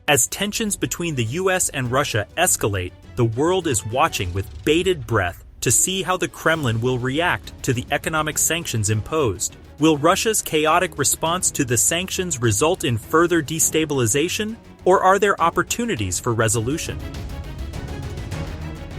As tensions between the US and Russia escalate, the world is watching with bated breath to see how the Kremlin will react to the economic sanctions imposed. Will Russia's chaotic response to the sanctions result in further destabilization, or are there opportunities for resolution?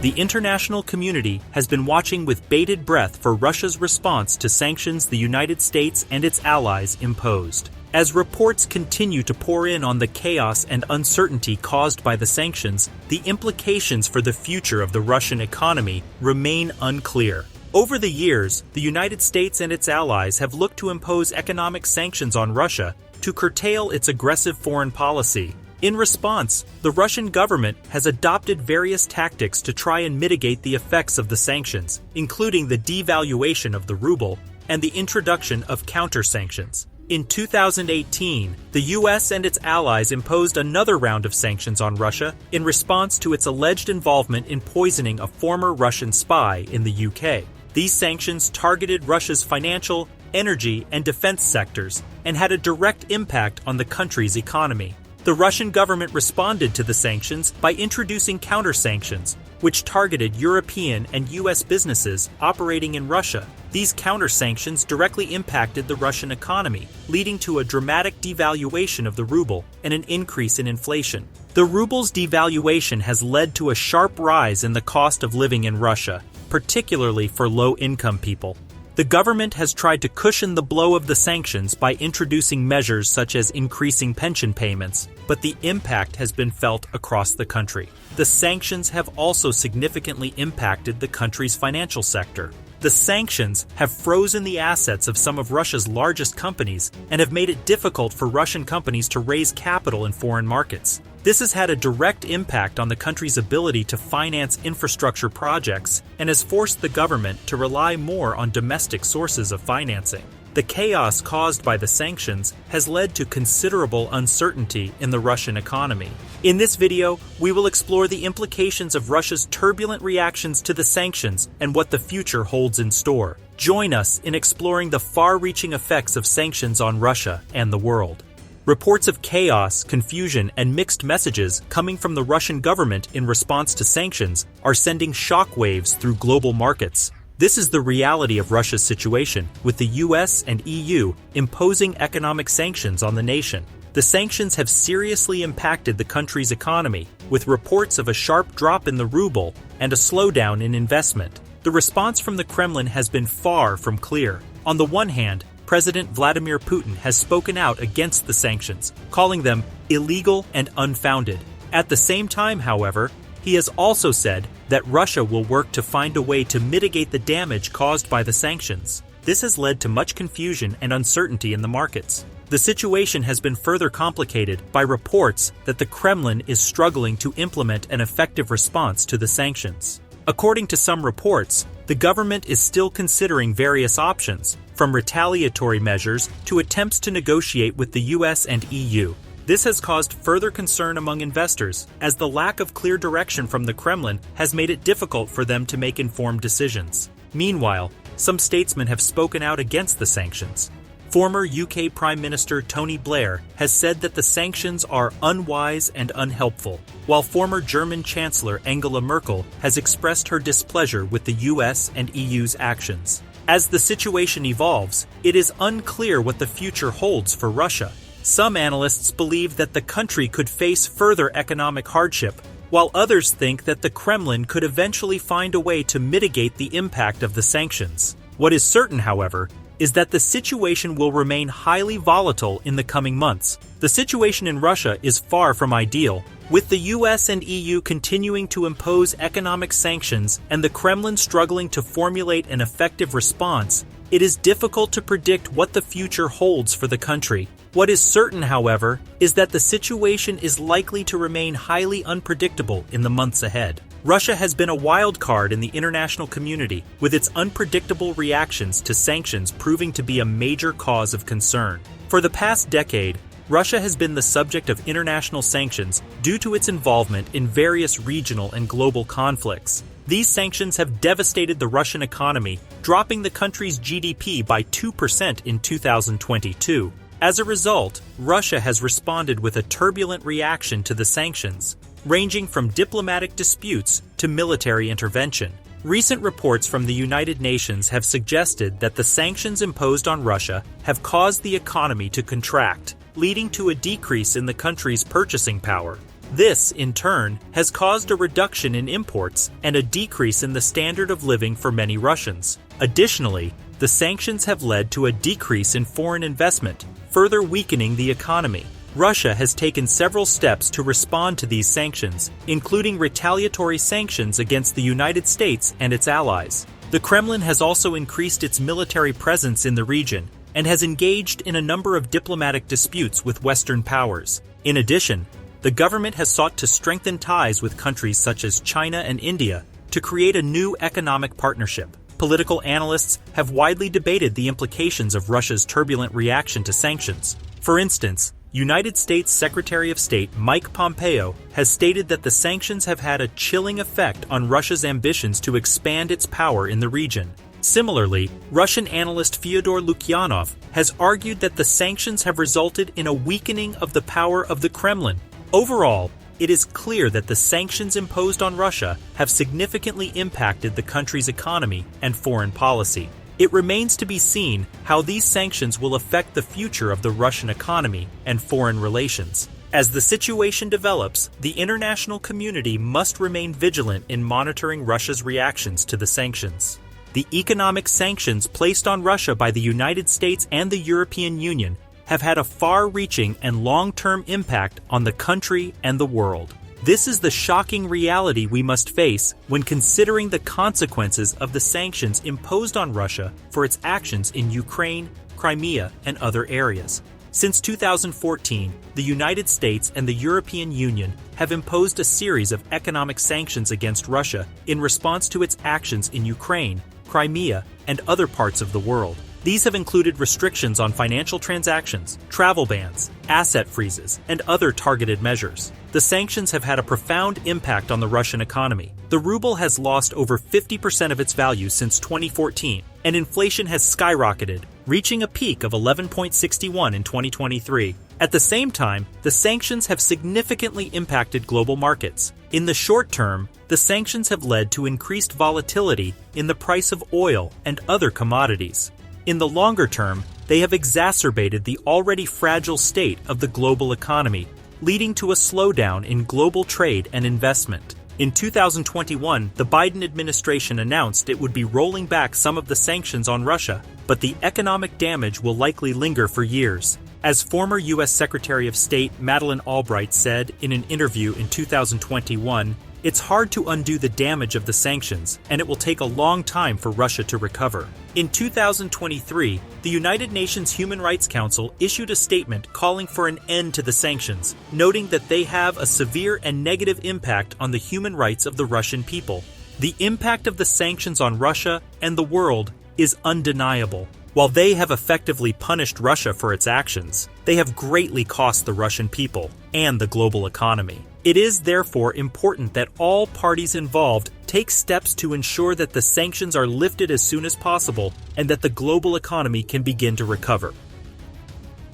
The international community has been watching with bated breath for Russia's response to sanctions the United States and its allies imposed. As reports continue to pour in on the chaos and uncertainty caused by the sanctions, the implications for the future of the Russian economy remain unclear. Over the years, the United States and its allies have looked to impose economic sanctions on Russia to curtail its aggressive foreign policy. In response, the Russian government has adopted various tactics to try and mitigate the effects of the sanctions, including the devaluation of the ruble and the introduction of counter-sanctions. In 2018, the US and its allies imposed another round of sanctions on Russia in response to its alleged involvement in poisoning a former Russian spy in the UK. These sanctions targeted Russia's financial, energy, and defense sectors and had a direct impact on the country's economy. The Russian government responded to the sanctions by introducing counter-sanctions, which targeted European and US businesses operating in Russia. These counter-sanctions directly impacted the Russian economy, leading to a dramatic devaluation of the ruble and an increase in inflation. The ruble's devaluation has led to a sharp rise in the cost of living in Russia, particularly for low-income people. The government has tried to cushion the blow of the sanctions by introducing measures such as increasing pension payments, but the impact has been felt across the country. The sanctions have also significantly impacted the country's financial sector. The sanctions have frozen the assets of some of Russia's largest companies and have made it difficult for Russian companies to raise capital in foreign markets. This has had a direct impact on the country's ability to finance infrastructure projects and has forced the government to rely more on domestic sources of financing. The chaos caused by the sanctions has led to considerable uncertainty in the Russian economy. In this video, we will explore the implications of Russia's turbulent reactions to the sanctions and what the future holds in store. Join us in exploring the far-reaching effects of sanctions on Russia and the world. Reports of chaos, confusion, and mixed messages coming from the Russian government in response to sanctions are sending shockwaves through global markets. This is the reality of Russia's situation, with the US and EU imposing economic sanctions on the nation. The sanctions have seriously impacted the country's economy, with reports of a sharp drop in the ruble and a slowdown in investment. The response from the Kremlin has been far from clear. On the one hand, President Vladimir Putin has spoken out against the sanctions, calling them illegal and unfounded. At the same time, however, he has also said that Russia will work to find a way to mitigate the damage caused by the sanctions. This has led to much confusion and uncertainty in the markets. The situation has been further complicated by reports that the Kremlin is struggling to implement an effective response to the sanctions. According to some reports, the government is still considering various options, from retaliatory measures to attempts to negotiate with the US and EU. This has caused further concern among investors, as the lack of clear direction from the Kremlin has made it difficult for them to make informed decisions. Meanwhile, some statesmen have spoken out against the sanctions. Former UK Prime Minister Tony Blair has said that the sanctions are unwise and unhelpful, while former German Chancellor Angela Merkel has expressed her displeasure with the US and EU's actions. As the situation evolves, it is unclear what the future holds for Russia. Some analysts believe that the country could face further economic hardship, while others think that the Kremlin could eventually find a way to mitigate the impact of the sanctions. What is certain, however, is that the situation will remain highly volatile in the coming months. The situation in Russia is far from ideal, with the US and EU continuing to impose economic sanctions and the Kremlin struggling to formulate an effective response. It is difficult to predict what the future holds for the country. What is certain, however, is that the situation is likely to remain highly unpredictable in the months ahead. Russia has been a wild card in the international community, with its unpredictable reactions to sanctions proving to be a major cause of concern. For the past decade, Russia has been the subject of international sanctions due to its involvement in various regional and global conflicts. These sanctions have devastated the Russian economy, dropping the country's GDP by 2% in 2022. As a result, Russia has responded with a turbulent reaction to the sanctions, ranging from diplomatic disputes to military intervention. Recent reports from the United Nations have suggested that the sanctions imposed on Russia have caused the economy to contract, leading to a decrease in the country's purchasing power. This, in turn, has caused a reduction in imports and a decrease in the standard of living for many Russians. Additionally, the sanctions have led to a decrease in foreign investment, further weakening the economy. Russia has taken several steps to respond to these sanctions, including retaliatory sanctions against the United States and its allies. The Kremlin has also increased its military presence in the region and has engaged in a number of diplomatic disputes with Western powers. In addition, the government has sought to strengthen ties with countries such as China and India to create a new economic partnership. Political analysts have widely debated the implications of Russia's turbulent reaction to sanctions. For instance, United States Secretary of State Mike Pompeo has stated that the sanctions have had a chilling effect on Russia's ambitions to expand its power in the region. Similarly, Russian analyst Fyodor Lukyanov has argued that the sanctions have resulted in a weakening of the power of the Kremlin. Overall, it is clear that the sanctions imposed on Russia have significantly impacted the country's economy and foreign policy. It remains to be seen how these sanctions will affect the future of the Russian economy and foreign relations. As the situation develops, the international community must remain vigilant in monitoring Russia's reactions to the sanctions. The economic sanctions placed on Russia by the United States and the European Union have had a far-reaching and long-term impact on the country and the world. This is the shocking reality we must face when considering the consequences of the sanctions imposed on Russia for its actions in Ukraine, Crimea, and other areas. Since 2014, the United States and the European Union have imposed a series of economic sanctions against Russia in response to its actions in Ukraine, Crimea, and other parts of the world. These have included restrictions on financial transactions, travel bans, asset freezes, and other targeted measures. The sanctions have had a profound impact on the Russian economy. The ruble has lost over 50% of its value since 2014, and inflation has skyrocketed, reaching a peak of 11.61 in 2023. At the same time, the sanctions have significantly impacted global markets. In the short term, the sanctions have led to increased volatility in the price of oil and other commodities. In the longer term, they have exacerbated the already fragile state of the global economy, leading to a slowdown in global trade and investment. In 2021, the Biden administration announced it would be rolling back some of the sanctions on Russia, but the economic damage will likely linger for years. As former U.S. Secretary of State Madeleine Albright said in an interview in 2021, "It's hard to undo the damage of the sanctions, and it will take a long time for Russia to recover." In 2023, the United Nations Human Rights Council issued a statement calling for an end to the sanctions, noting that they have a severe and negative impact on the human rights of the Russian people. The impact of the sanctions on Russia and the world is undeniable. While they have effectively punished Russia for its actions, they have greatly cost the Russian people and the global economy. It is therefore important that all parties involved take steps to ensure that the sanctions are lifted as soon as possible and that the global economy can begin to recover.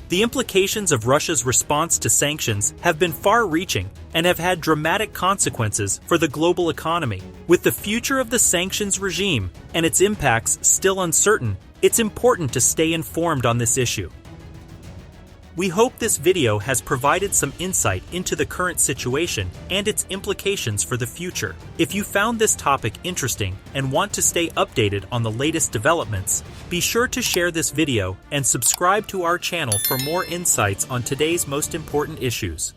The implications of Russia's response to sanctions have been far-reaching and have had dramatic consequences for the global economy. With the future of the sanctions regime and its impacts still uncertain, it's important to stay informed on this issue. We hope this video has provided some insight into the current situation and its implications for the future. If you found this topic interesting and want to stay updated on the latest developments, be sure to share this video and subscribe to our channel for more insights on today's most important issues.